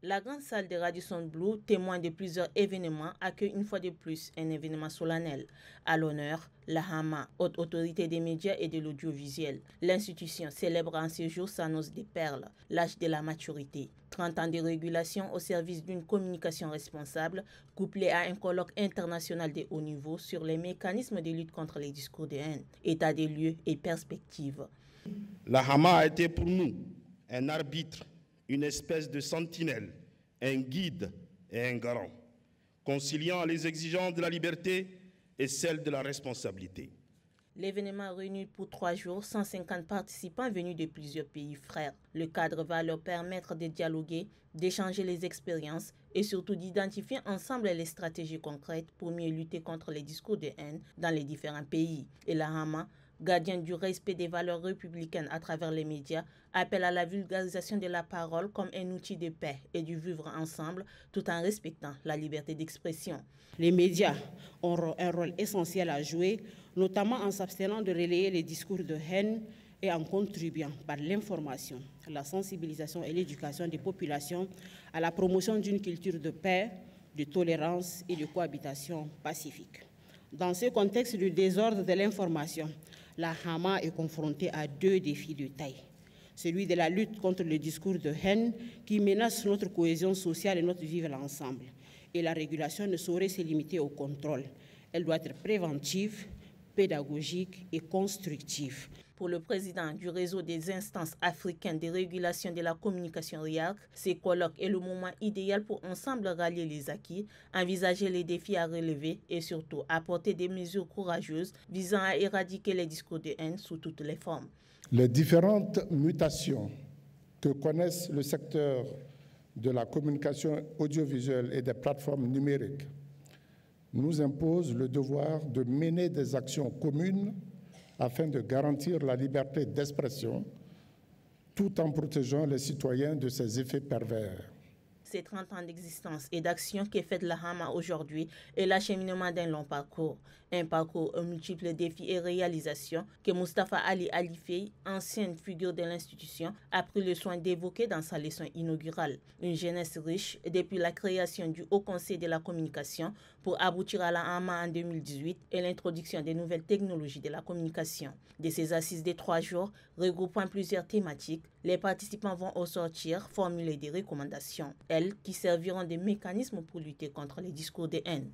La grande salle de Radisson Blu, témoin de plusieurs événements, accueille une fois de plus un événement solennel. À l'honneur, la Hama, haute autorité des médias et de l'audiovisuel. L'institution célèbre en ce jour sa noce des perles, l'âge de la maturité. 30 ans de régulation au service d'une communication responsable, couplée à un colloque international de haut niveau sur les mécanismes de lutte contre les discours de haine, état des lieux et perspectives. La Hama a été pour nous un arbitre, une espèce de sentinelle, un guide et un garant, conciliant les exigences de la liberté et celles de la responsabilité. L'événement réunit pour 3 jours 150 participants venus de plusieurs pays frères. Le cadre va leur permettre de dialoguer, d'échanger les expériences et surtout d'identifier ensemble les stratégies concrètes pour mieux lutter contre les discours de haine dans les différents pays. Et la Hama, gardien du respect des valeurs républicaines à travers les médias, appelle à la vulgarisation de la parole comme un outil de paix et du vivre ensemble tout en respectant la liberté d'expression. Les médias ont un rôle essentiel à jouer, notamment en s'abstenant de relayer les discours de haine et en contribuant par l'information, la sensibilisation et l'éducation des populations à la promotion d'une culture de paix, de tolérance et de cohabitation pacifique. Dans ce contexte du désordre de l'information, la Hama est confrontée à 2 défis de taille. Celui de la lutte contre le discours de haine qui menace notre cohésion sociale et notre vivre ensemble. Et la régulation ne saurait se limiter au contrôle. Elle doit être préventive, pédagogique et constructive. Pour le président du réseau des instances africaines de régulation de la communication RIAC, ces colloques est le moment idéal pour ensemble rallier les acquis, envisager les défis à relever et surtout apporter des mesures courageuses visant à éradiquer les discours de haine sous toutes les formes. Les différentes mutations que connaissent le secteur de la communication audiovisuelle et des plateformes numériques nous imposent le devoir de mener des actions communes afin de garantir la liberté d'expression tout en protégeant les citoyens de ces effets pervers. Ces 30 ans d'existence et d'action qui fait de la Hama aujourd'hui est l'acheminement d'un long parcours. Un parcours aux multiples défis et réalisations que Moustapha Ali Alifey, ancienne figure de l'institution, a pris le soin d'évoquer dans sa leçon inaugurale. Une jeunesse riche depuis la création du Haut Conseil de la communication pour aboutir à la Hama en 2018 et l'introduction des nouvelles technologies de la communication. De ces assises de 3 jours, regroupant plusieurs thématiques, les participants vont au sortir formuler des recommandations, elles qui serviront de mécanismes pour lutter contre les discours de haine.